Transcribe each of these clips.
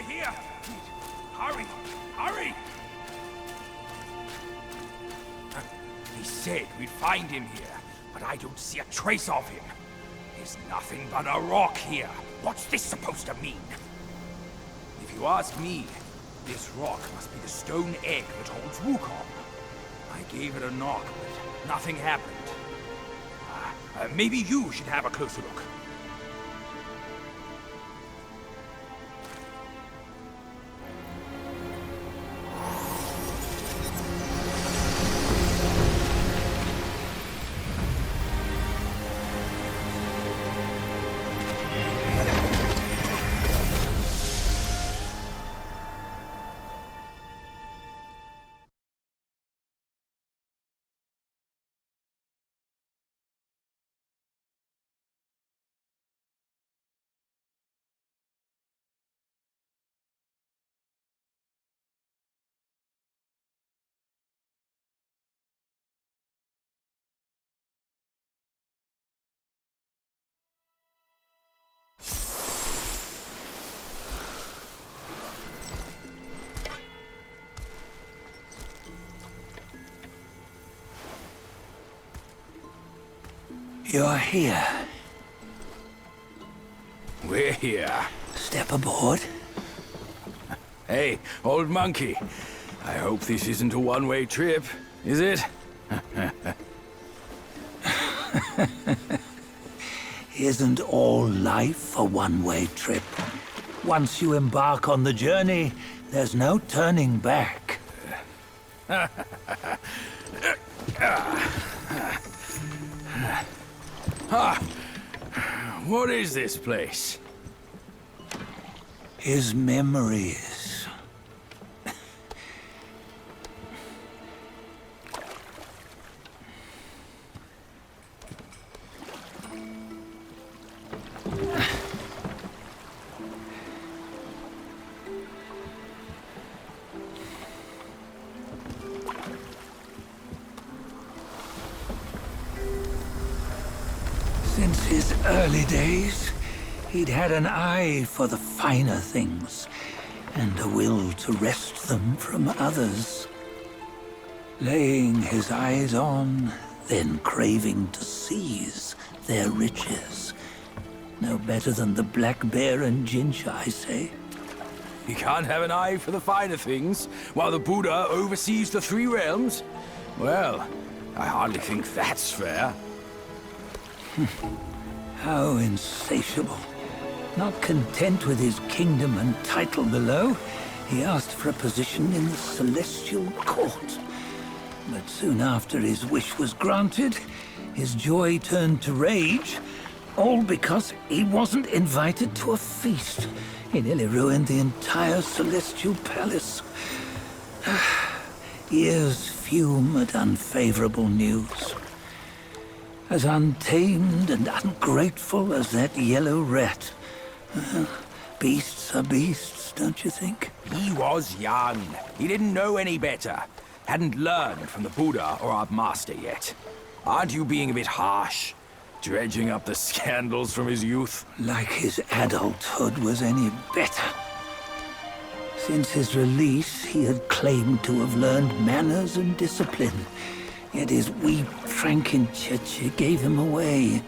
Here! Hurry! Hurry! He said we'd find him here, but I don't see a trace of him. There's nothing but a rock here. What's this supposed to mean? If you ask me, this rock must be the stone egg that holds Wukong. I gave it a knock, but nothing happened. Maybe you should have a closer look. You're here. We're here. Step aboard. Hey, old monkey. I hope this isn't a one-way trip, is it? Isn't all life a one-way trip? Once you embark on the journey, there's no turning back. What is this place? His memories. Since his early days, he'd had an eye for the finer things, and a will to wrest them from others. Laying his eyes on, then craving to seize their riches. No better than the black bear and Jinja, I say. You can't have an eye for the finer things, while the Buddha oversees the three realms? Well, I hardly think that's fair. How insatiable. Not content with his kingdom and title below, he asked for a position in the celestial court. But soon after his wish was granted, his joy turned to rage, all because he wasn't invited to a feast. He nearly ruined the entire celestial palace. Ears fume at unfavorable news. As untamed and ungrateful as that yellow rat. Beasts are beasts, don't you think? He was young. He didn't know any better. Hadn't learned from the Buddha or our master yet. Aren't you being a bit harsh? Dredging up the scandals from his youth? Like his adulthood was any better. Since his release, he had claimed to have learned manners and discipline. Yet his weak Frankenchurch gave him away.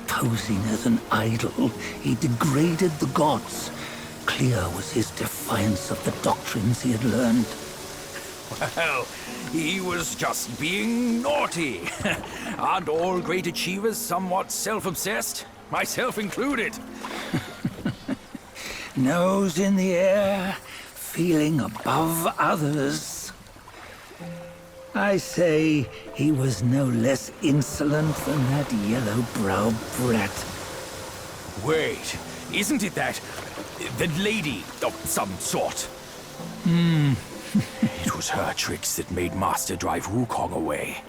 Posing as an idol, he degraded the gods. Clear was his defiance of the doctrines he had learned. Well, he was just being naughty. Aren't all great achievers somewhat self-obsessed? Myself included. Nose in the air, feeling above others. I say he was no less insolent than that yellow-browed brat. Wait, isn't it that lady of some sort? It was her tricks that made Master drive Wukong away.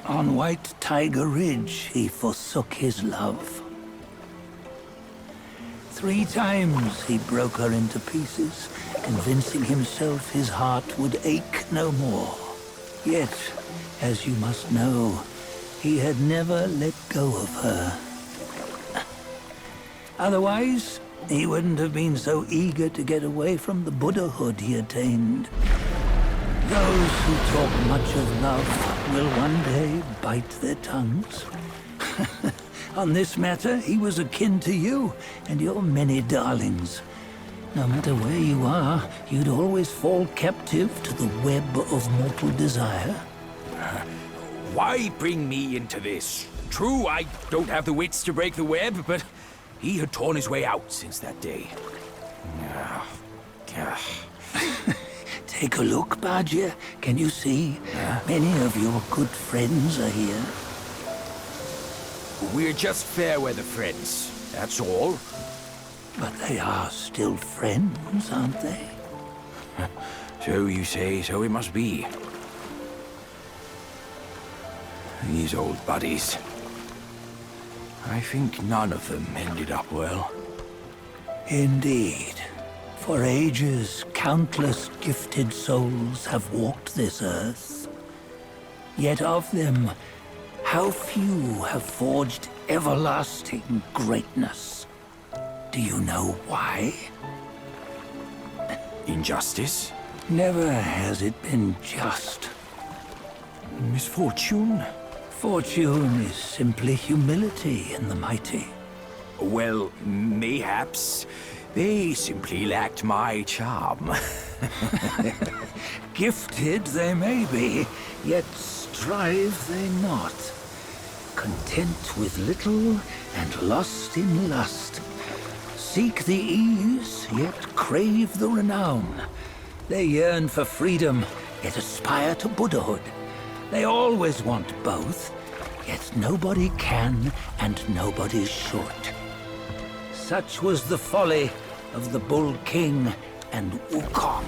On White Tiger Ridge, he forsook his love. 3 times he broke her into pieces, convincing himself his heart would ache no more. Yet, as you must know, he had never let go of her. Otherwise, he wouldn't have been so eager to get away from the Buddhahood he attained. Those who talk much of love will one day bite their tongues. On this matter, he was akin to you and your many darlings. No matter where you are, you'd always fall captive to the web of mortal desire. Why bring me into this? True, I don't have the wits to break the web, but he had torn his way out since that day. Take a look, Bajie. Can you see? Many of your good friends are here. We're just fair weather friends, that's all. But they are still friends, aren't they? So you say, so it must be. These old buddies. I think none of them ended up well. Indeed. For ages, countless gifted souls have walked this earth. Yet of them, how few have forged everlasting greatness? Do you know why? Injustice? Never has it been just. Misfortune? Fortune is simply humility in the mighty. Well, mayhaps. They simply lacked my charm. Gifted they may be, yet strive they not. Content with little and lost in lust. Seek the ease, yet crave the renown. They yearn for freedom, yet aspire to Buddhahood. They always want both, yet nobody can and nobody should. Such was the folly of the Bull King and Wukong.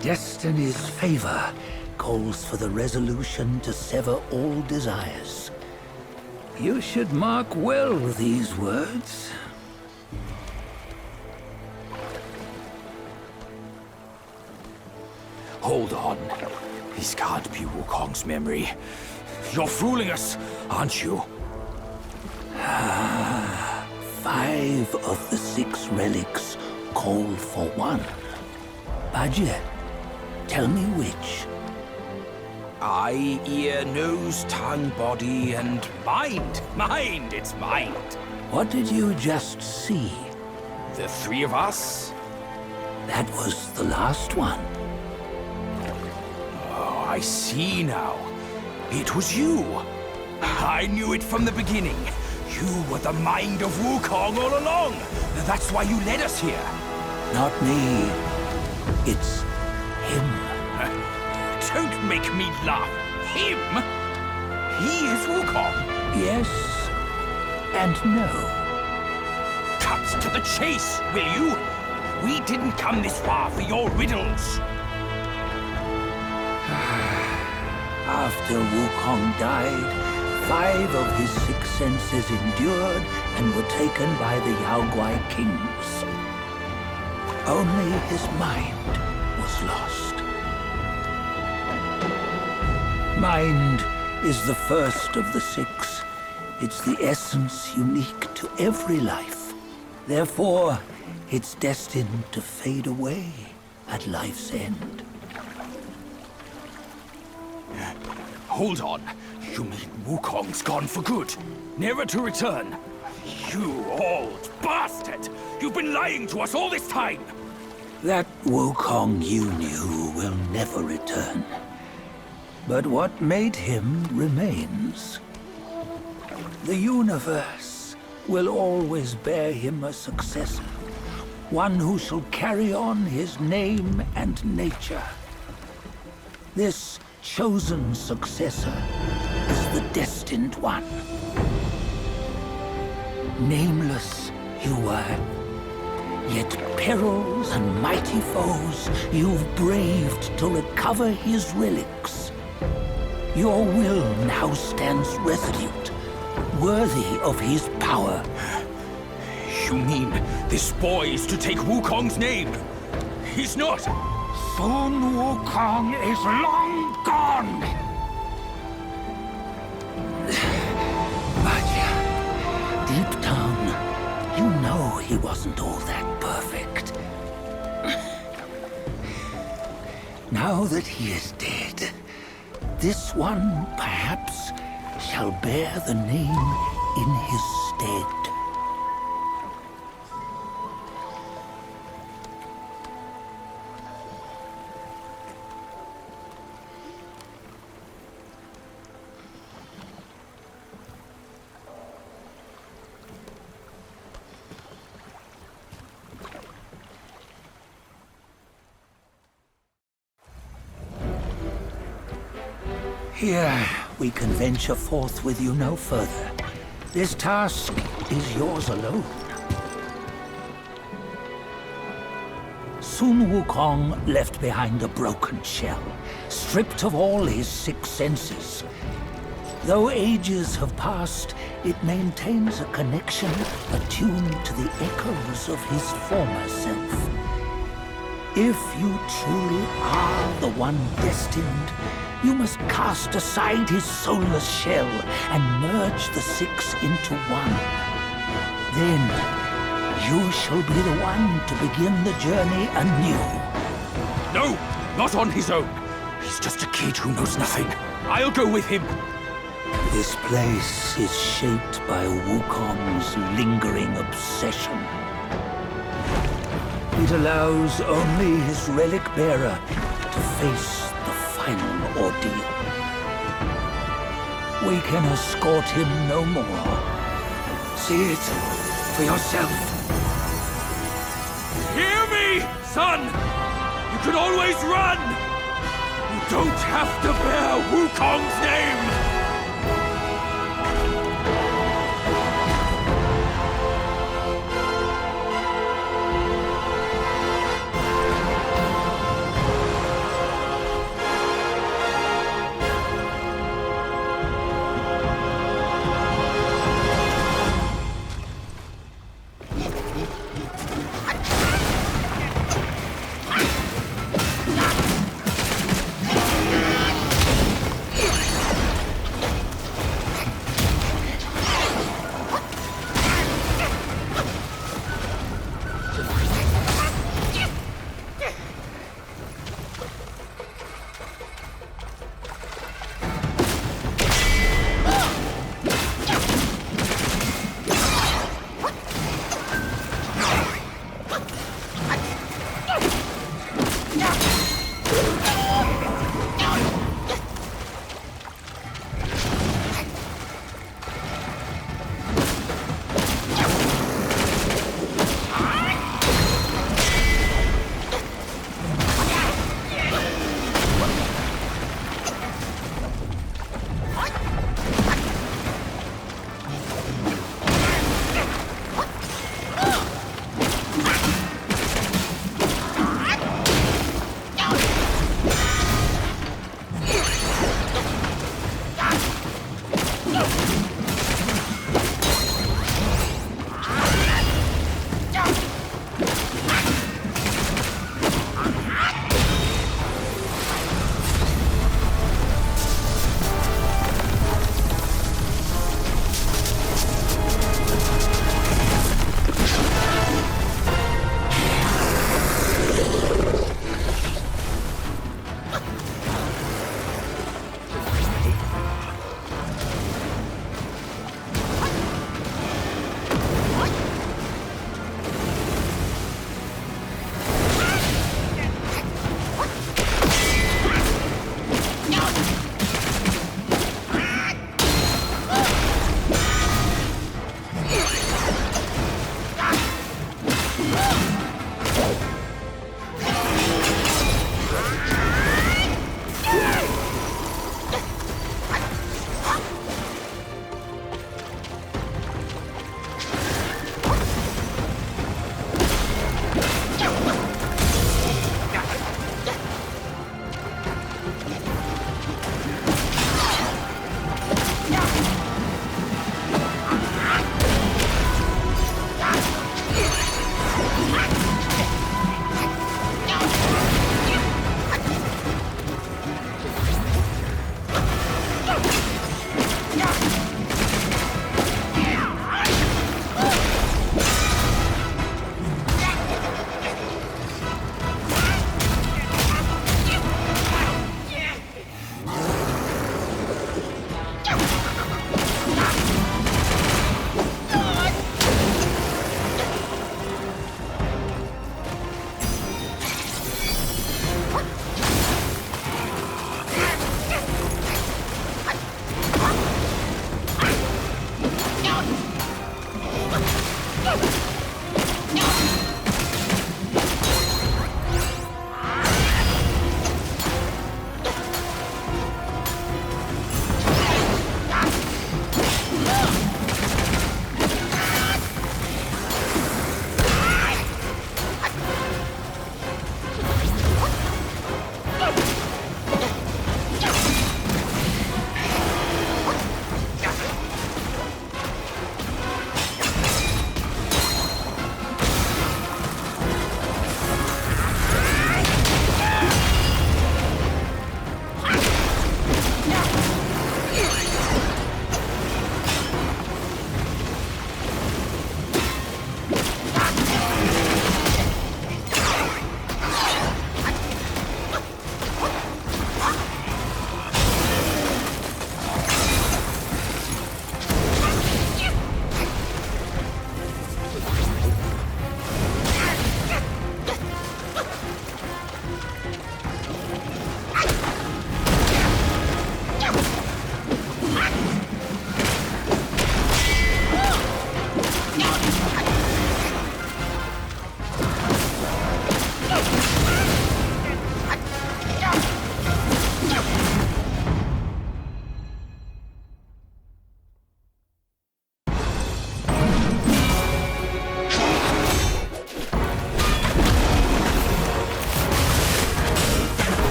Destiny's favor calls for the resolution to sever all desires. You should mark well these words. Hold on. This can't be Wukong's memory. You're fooling us, aren't you? 5 of the 6 relics call for one. Bajie, tell me which. Eye, ear, nose, tongue, body, and mind. Mind, it's mind. What did you just see? The 3 of us? That was the last one. Oh, I see now. It was you. I knew it from the beginning. You were the mind of Wukong all along. That's why you led us here. Not me. It's him. Don't make me laugh. Him? He is Wukong. Yes and no. Cut to the chase, will you? We didn't come this far for your riddles. After Wukong died, 5 of his 6 senses endured and were taken by the Yaoguai kings. Only his mind was lost. Mind is the first of the 6. It's the essence unique to every life. Therefore, it's destined to fade away at life's end. Hold on. You mean Wukong's gone for good? Never to return? You old bastard! You've been lying to us all this time! That Wukong you knew will never return. But what made him remains. The universe will always bear him a successor. one who shall carry on his name and nature. This chosen successor is the destined one. Nameless you were, yet perils and mighty foes you've braved to recover his relics. Your will now stands resolute, worthy of his power. You mean this boy is to take Wukong's name? He's not! Sun Wukong is long gone! But deep down, you know he wasn't all that perfect. Now that he is dead, this one, perhaps, shall bear the name in his stead. Here, we can venture forth with you no further. This task is yours alone. Sun Wukong left behind a broken shell, stripped of all his 6 senses. Though ages have passed, it maintains a connection attuned to the echoes of his former self. If you truly are the one destined, you must cast aside his soulless shell and merge the 6 into one. Then, you shall be the one to begin the journey anew. No! Not on his own! He's just a kid who knows nothing. I'll go with him! This place is shaped by Wukong's lingering obsession. It allows only his relic bearer to face the final ordeal. We can escort him no more. See it for yourself. Hear me, son! You can always run! You don't have to bear Wukong's name!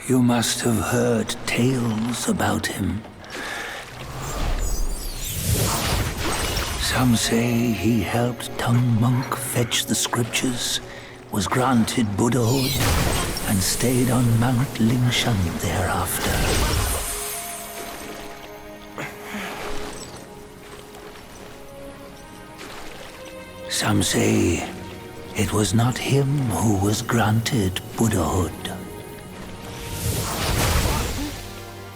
You must have heard tales about him. Some say he helped Tung Monk fetch the scriptures, was granted Buddhahood, and stayed on Mount Lingshan thereafter. Some say it was not him who was granted Buddhahood.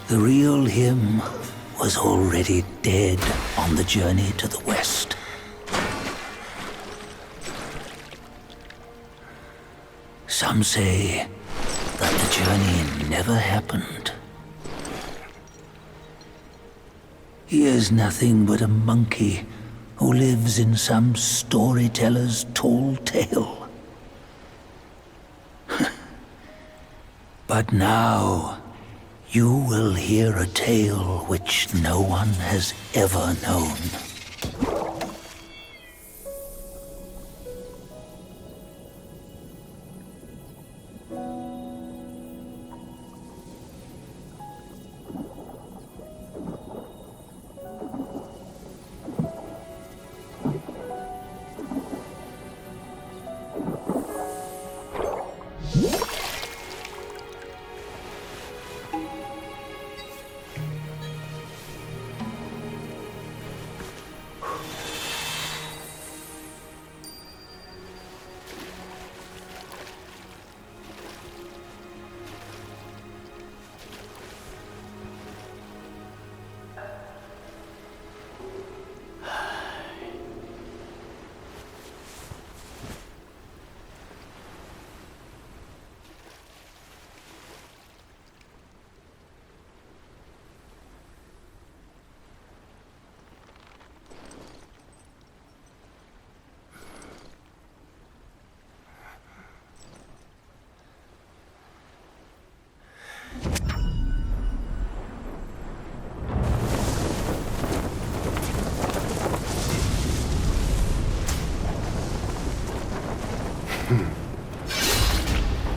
The real him was already dead on the journey to the west. Some say that the journey never happened. He is nothing but a monkey who lives in some storyteller's tall tale. But now, you will hear a tale which no one has ever known.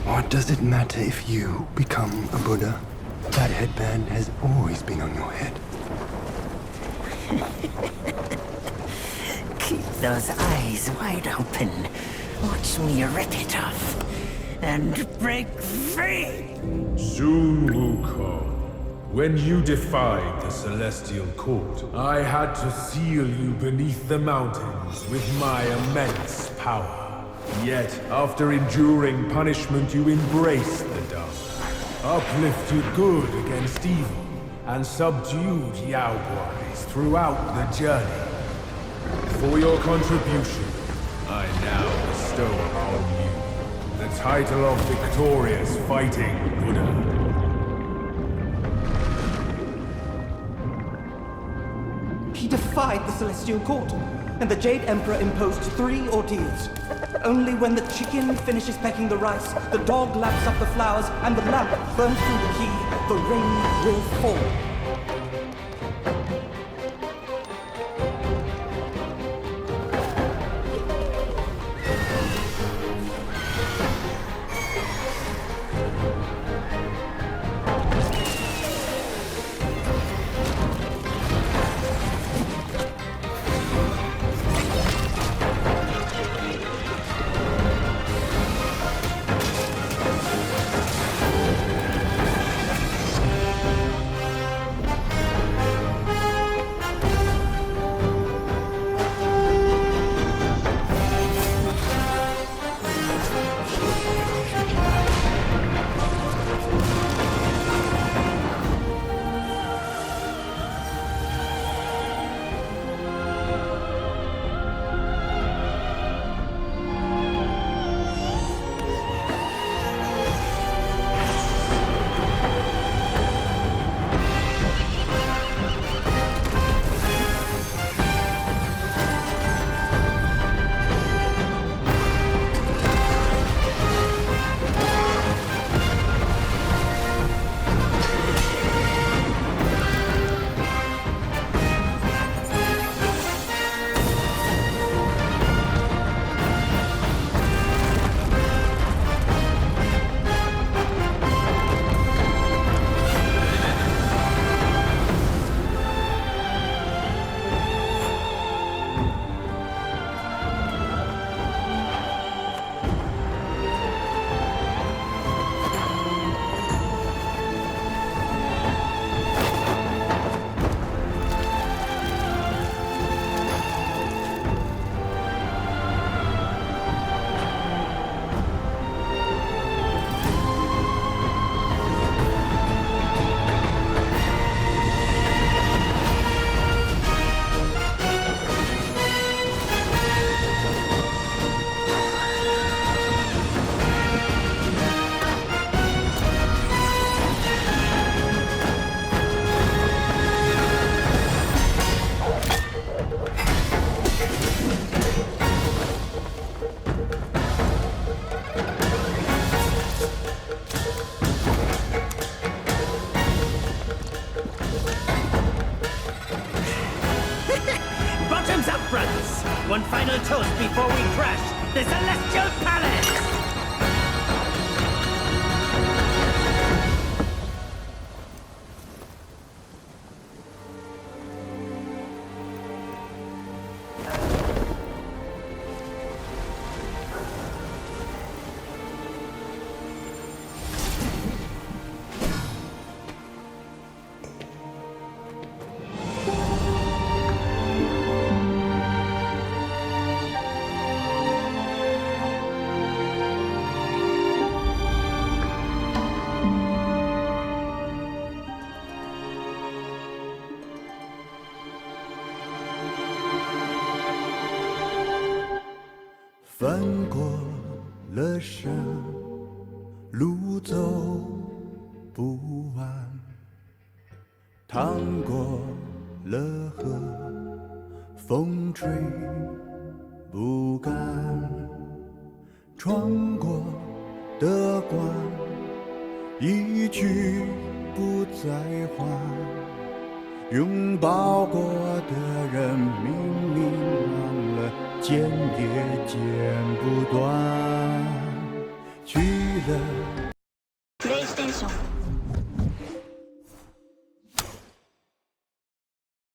What does it matter if you become a Buddha? That headband has always been on your head. Keep those eyes wide open. Watch me rip it off. And break free! Soon, Wukong. When you defied the Celestial Court, I had to seal you beneath the mountains with my immense power. Yet, after enduring punishment, you embraced the dark, uplifted good against evil, and subdued Yao Guais throughout the journey. For your contribution, I now bestow upon you the title of Victorious Fighting Buddha. He defied the Celestial Court, and the Jade Emperor imposed 3 ordeals. Only when the chicken finishes pecking the rice, the dog laps up the flowers, and the lamp burns through the key, the rain will fall. 翻过了山，路走不完，趟过了河，风吹不干，穿过的关，一去不再还。拥抱过的人，明明忘了，剪也剪不断。去了